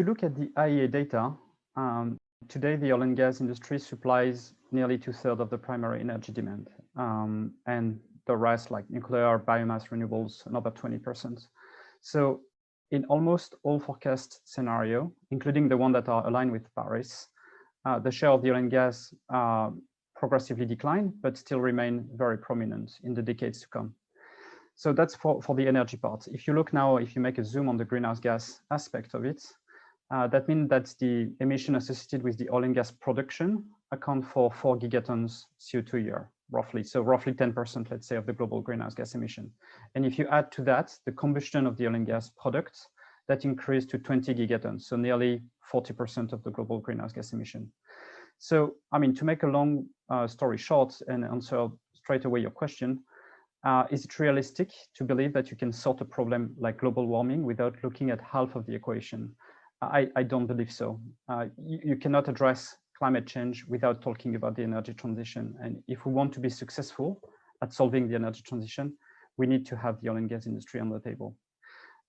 you look at the IEA data, today the oil and gas industry supplies nearly 2/3 of the primary energy demand, and the rest, like nuclear, biomass, renewables, another 20%. So in almost all forecast scenario, including the one that are aligned with Paris, the share of the oil and gas progressively decline, but still remain very prominent in the decades to come. So that's for the energy part. If you look now, if you make a zoom on the greenhouse gas aspect of it, that means that the emission associated with the oil and gas production account for 4 gigatons CO2 a year, roughly. So roughly 10%, let's say, of the global greenhouse gas emission. And if you add to that the combustion of the oil and gas products, that increased to 20 gigatons, so nearly 40% of the global greenhouse gas emission. So, I mean, to make a long story short and answer straight away your question, is it realistic to believe that you can sort a problem like global warming without looking at half of the equation? I don't believe so. You cannot address climate change without talking about the energy transition. And if we want to be successful at solving the energy transition, we need to have the oil and gas industry on the table.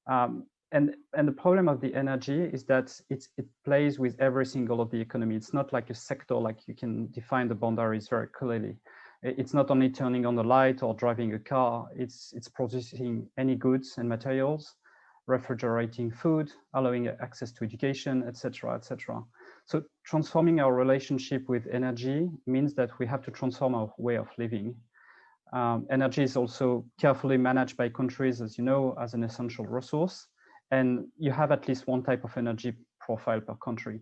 And the problem of the energy is that it plays with every single of the economy. It's not like a sector, like you can define the boundaries very clearly. It's not only turning on the light or driving a car, it's producing any goods and materials, refrigerating food, allowing access to education, etc., etc. So transforming our relationship with energy means that we have to transform our way of living. Energy is also carefully managed by countries, as you know, as an essential resource. And you have at least one type of energy profile per country.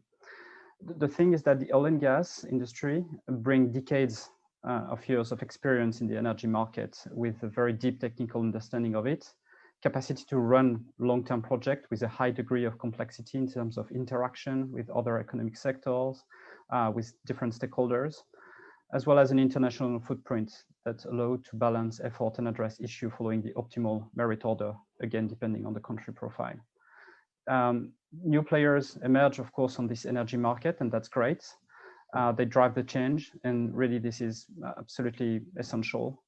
The thing is that the oil and gas industry bring decades of years of experience in the energy market with a very deep technical understanding of it, capacity to run long-term projects with a high degree of complexity in terms of interaction with other economic sectors, with different stakeholders, as well as an international footprint that allow to balance effort and address issues following the optimal merit order, again, depending on the country profile. New players emerge, of course, on this energy market, and that's great. They drive the change, and really this is absolutely essential.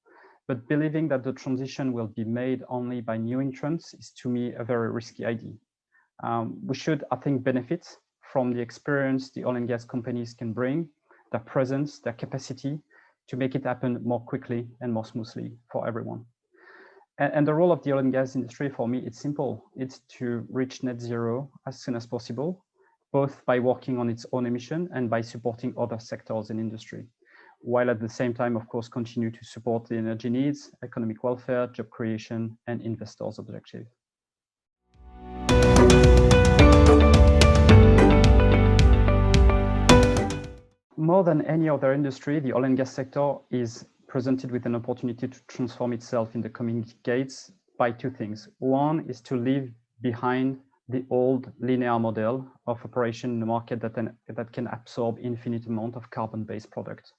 But believing that the transition will be made only by new entrants is, to me, a very risky idea. We should, I think, benefit from the experience the oil and gas companies can bring, their presence, their capacity to make it happen more quickly and more smoothly for everyone. And the role of the oil and gas industry, for me, it's simple. It's to reach net zero as soon as possible, both by working on its own emission and by supporting other sectors in industry, while at the same time, of course, continue to support the energy needs, economic welfare, job creation, and investors' objectives. More than any other industry, the oil and gas sector is presented with an opportunity to transform itself in the coming decades by two things. One is to leave behind the old linear model of operation in the market that can absorb infinite amount of carbon-based products,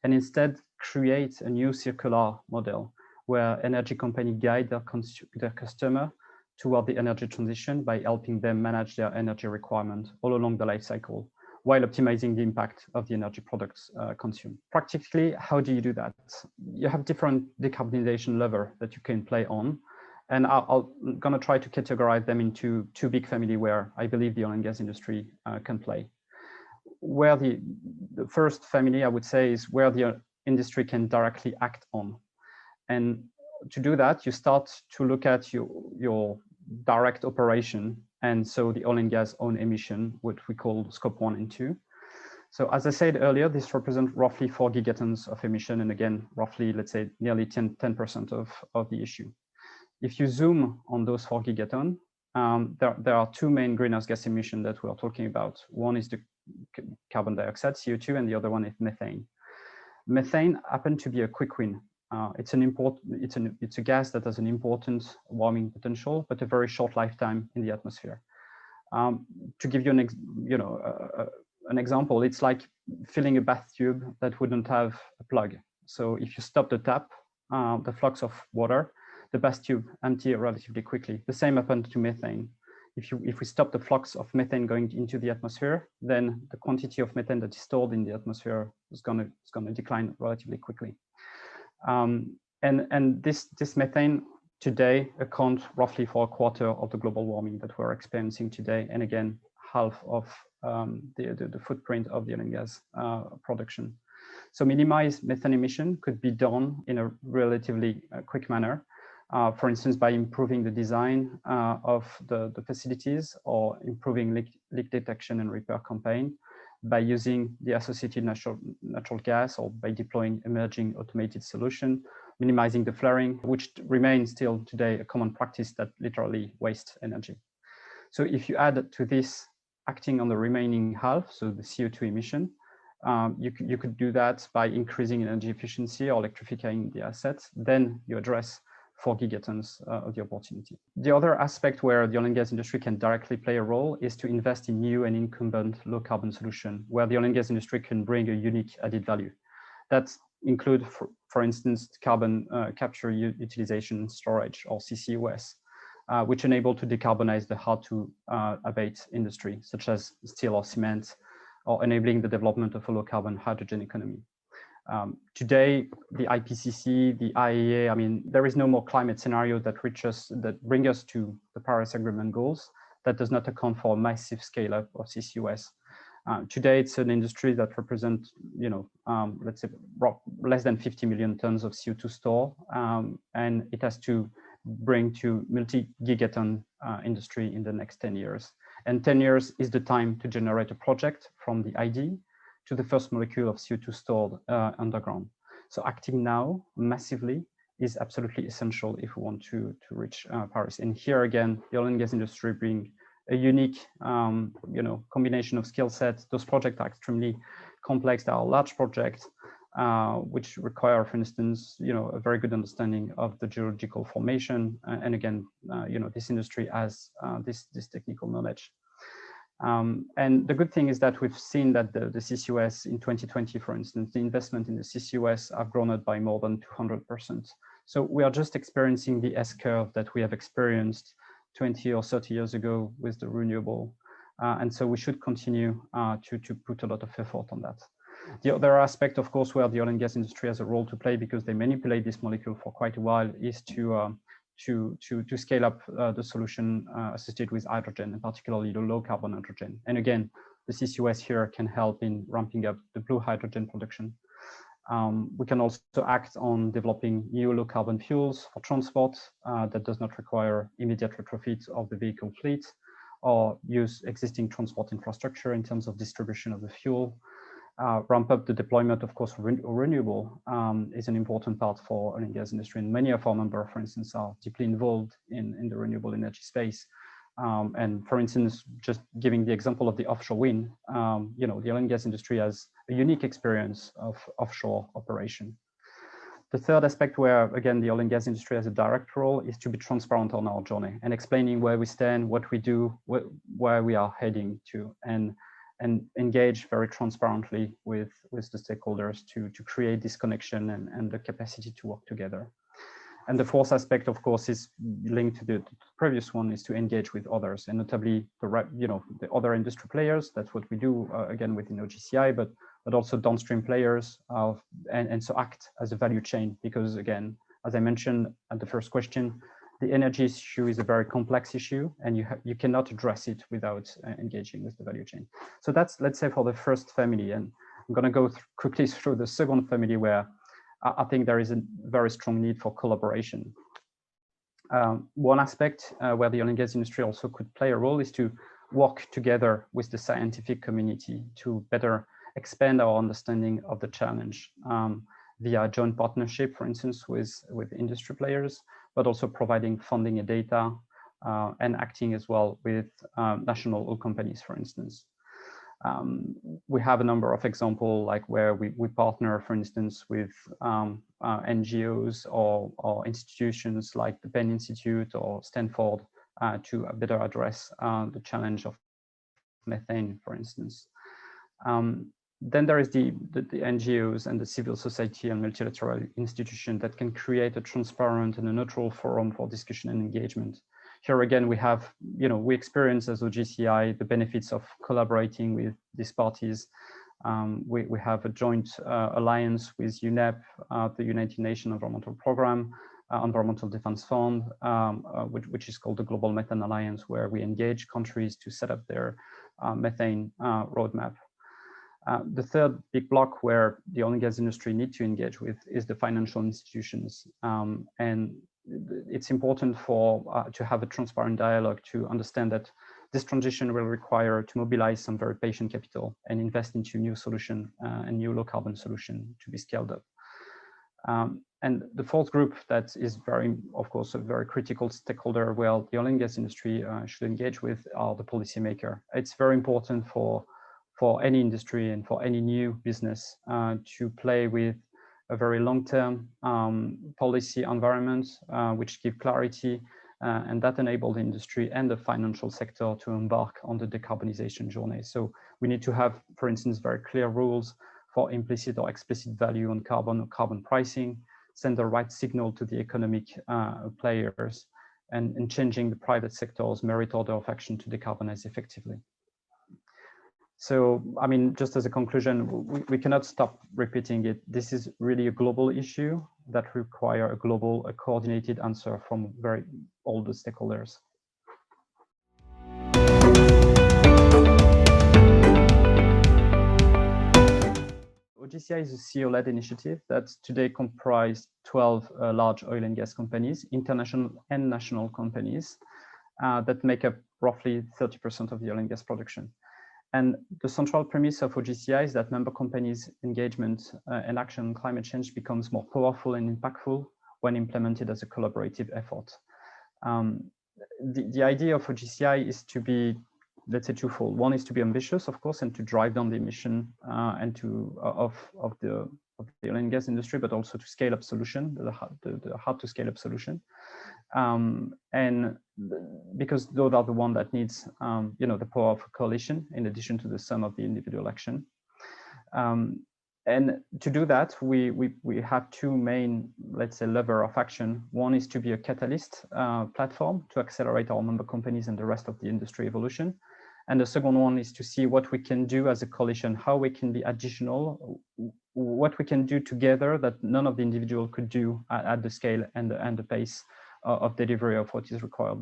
and instead create a new circular model where energy companies guide their customer toward the energy transition by helping them manage their energy requirement all along the life cycle, while optimizing the impact of the energy products consumed. Practically, how do you do that? You have different decarbonization levers that you can play on, and I'm gonna try to categorize them into two big families where I believe the oil and gas industry can play. Where the first family, I would say, is where the industry can directly act on. And to do that, you start to look at your direct operation, and so the oil and gas own emission, what we call scope 1 and 2. So as I said earlier, this represents roughly 4 gigatons of emission, and again, roughly, let's say, nearly 10% of the issue. If you zoom on those 4 gigatons, there are two main greenhouse gas emissions that we are talking about. One is the carbon dioxide, CO2, and the other one is methane. Methane happened to be a quick win. It's a gas that has an important warming potential, but a very short lifetime in the atmosphere. To give you an example, it's like filling a bath tube that wouldn't have a plug. So if you stop the tap, the flux of water, the bath tube empty relatively quickly. The same happened to methane. If we stop the flux of methane going into the atmosphere, then the quantity of methane that is stored in the atmosphere is going to decline relatively quickly. And this methane today accounts roughly for a quarter of the global warming that we're experiencing today. And again, half of the footprint of the oil and gas production. So minimize methane emission could be done in a relatively quick manner. For instance, by improving the design of the facilities or improving leak detection and repair campaign, by using the associated natural gas, or by deploying emerging automated solution, minimizing the flaring, which remains still today a common practice that literally wastes energy. So if you add to this acting on the remaining half, so the CO2 emission, you could do that by increasing energy efficiency or electrifying the assets. Then you address 4 gigatons of the opportunity. The other aspect where the oil and gas industry can directly play a role is to invest in new and incumbent low carbon solution, where the oil and gas industry can bring a unique added value. That include, for instance, carbon capture, utilization, storage, or CCUS, which enable to decarbonize the hard to abate industry, such as steel or cement, or enabling the development of a low carbon hydrogen economy. Today, the IPCC, the IEA, I mean, there is no more climate scenario that bring us to the Paris Agreement goals that does not account for a massive scale up of CCUS. Today, it's an industry that represents, let's say, less than 50 million tons of CO2 store, and it has to bring to multi-gigaton industry in the next 10 years. And 10 years is the time to generate a project from the ID to the first molecule of CO2 stored underground. So acting now massively is absolutely essential if we want to reach Paris. And here again, the oil and gas industry bring a unique combination of skill sets. Those projects are extremely complex. They are large projects, which require, for instance, a very good understanding of the geological formation. And again, this industry has this technical knowledge. And the good thing is that we've seen that the CCUS in 2020, for instance, the investment in the CCUS have grown up by more than 200%. So we are just experiencing the S-curve that we have experienced 20 or 30 years ago with the renewable. And so we should continue to put a lot of effort on that. The other aspect, of course, where the oil and gas industry has a role to play, because they manipulate this molecule for quite a while, is to scale up the solution associated with hydrogen, and particularly the low carbon hydrogen. And again, the CCUS here can help in ramping up the blue hydrogen production. We can also act on developing new low carbon fuels for transport that does not require immediate retrofit of the vehicle fleet, or use existing transport infrastructure in terms of distribution of the fuel. Ramp up the deployment, of course, renewable is an important part for oil and gas industry. And many of our members, for instance, are deeply involved in the renewable energy space. And for instance, just giving the example of the offshore wind, the oil and gas industry has a unique experience of offshore operation. The third aspect where, again, the oil and gas industry has a direct role is to be transparent on our journey and explaining where we stand, what we do, where we are heading to, and engage very transparently with the stakeholders to create this connection and the capacity to work together. And the fourth aspect, of course, is linked to the previous one, is to engage with others, and notably the other industry players. That's what we do again within OGCI, but also downstream players, and so act as a value chain, because again, as I mentioned at the first question, the energy issue is a very complex issue, and you cannot address it without engaging with the value chain. So that's, let's say, for the first family, and I'm going to go quickly through the second family, where I think there is a very strong need for collaboration. One aspect where the oil and gas industry also could play a role is to work together with the scientific community to better expand our understanding of the challenge via joint partnership, for instance, with industry players, but also providing funding and data and acting as well with national oil companies, for instance. We have a number of examples, like where we partner, for instance, with NGOs or institutions like the Penn Institute or Stanford to better address the challenge of methane, for instance. Then there is the NGOs and the civil society and multilateral institution that can create a transparent and a neutral forum for discussion and engagement. Here again, we have, we experience as OGCI the benefits of collaborating with these parties. We have a joint alliance with UNEP, the United Nations Environmental Programme, Environmental Defense Fund, which is called the Global Methane Alliance, where we engage countries to set up their methane roadmap. The third big block where the oil and gas industry need to engage with is the financial institutions. And it's important to have a transparent dialogue to understand that this transition will require to mobilize some very patient capital and invest into new solution and new low carbon solution to be scaled up. And the fourth group that is of course, a very critical stakeholder where the oil and gas industry should engage with are the policymaker. It's very important for any industry and for any new business to play with a very long-term policy environment, which give clarity and that enable the industry and the financial sector to embark on the decarbonization journey. So we need to have, for instance, very clear rules for implicit or explicit value on carbon or carbon pricing, send the right signal to the economic players, and changing the private sector's merit order of action to decarbonize effectively. So, I mean, just as a conclusion, we cannot stop repeating it. This is really a global issue that require a coordinated answer from all the stakeholders. OGCI is a CEO-led initiative that today comprises 12 large oil and gas companies, international and national companies, that make up roughly 30% of the oil and gas production. And the central premise of OGCI is that member companies' engagement and action on climate change becomes more powerful and impactful when implemented as a collaborative effort. The idea of OGCI is to be, let's say, twofold. One is to be ambitious, of course, and to drive down the emission of the oil and gas industry, but also to scale up solution, the hard to scale up solution. And because those are the one that needs, the power of a coalition in addition to the sum of the individual action. And to do that, we have two main, let's say, lever of action. One is to be a catalyst platform to accelerate our member companies and the rest of the industry evolution. And the second one is to see what we can do as a coalition, how we can be additional, what we can do together that none of the individual could do at the scale and the pace of delivery of what is required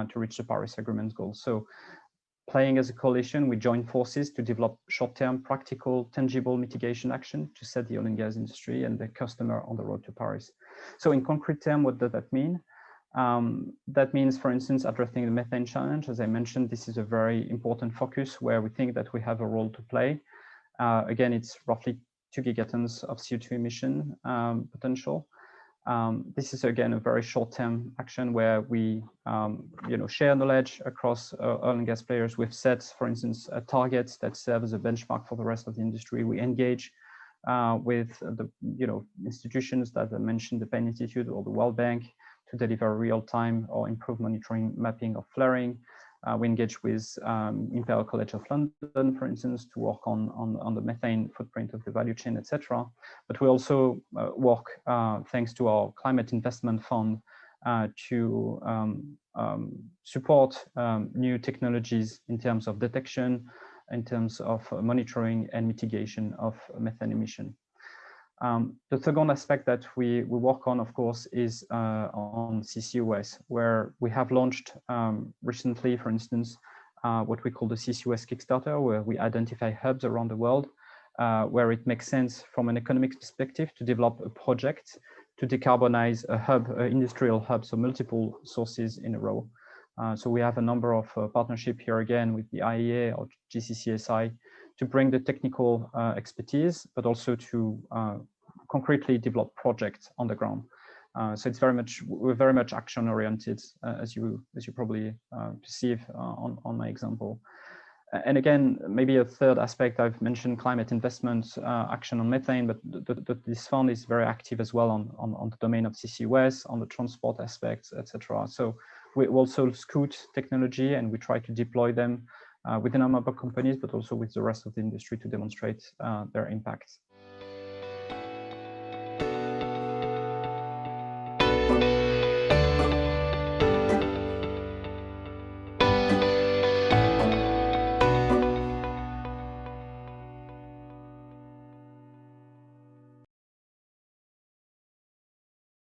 to reach the Paris Agreement goals. So playing as a coalition, we join forces to develop short-term, practical, tangible mitigation action to set the oil and gas industry and the customer on the road to Paris. So in concrete terms, what does that mean? That means, for instance, addressing the methane challenge. As I mentioned, this is a very important focus where we think that we have a role to play. Again, it's roughly 2 gigatons of CO2 emission potential. This is, again, a very short-term action where we share knowledge across oil and gas players. We've set, for instance, targets that serve as a benchmark for the rest of the industry. We engage with the institutions that I mentioned, the Penn Institute or the World Bank, to deliver real-time or improve monitoring mapping of flaring. We engage with Imperial College of London, for instance, to work on the methane footprint of the value chain, etc. But we also work, thanks to our climate investment fund, to support new technologies in terms of detection, in terms of monitoring and mitigation of methane emission. The second aspect that we work on, of course, is on CCUS, where we have launched recently, for instance, what we call the CCUS Kickstarter, where we identify hubs around the world where it makes sense from an economic perspective to develop a project to decarbonize a hub, industrial hub, so multiple sources in a row. So we have a number of partnerships here again with the IEA or GCCSI to bring the technical expertise, but also to concretely develop projects on the ground. So it's we're very much action oriented, as you probably perceive on my example. And again, maybe a third aspect, I've mentioned climate investment action on methane, but this fund is very active as well on the domain of CCUS, on the transport aspects, etc. So we also scout technology and we try to deploy them within our member companies, but also with the rest of the industry to demonstrate their impact.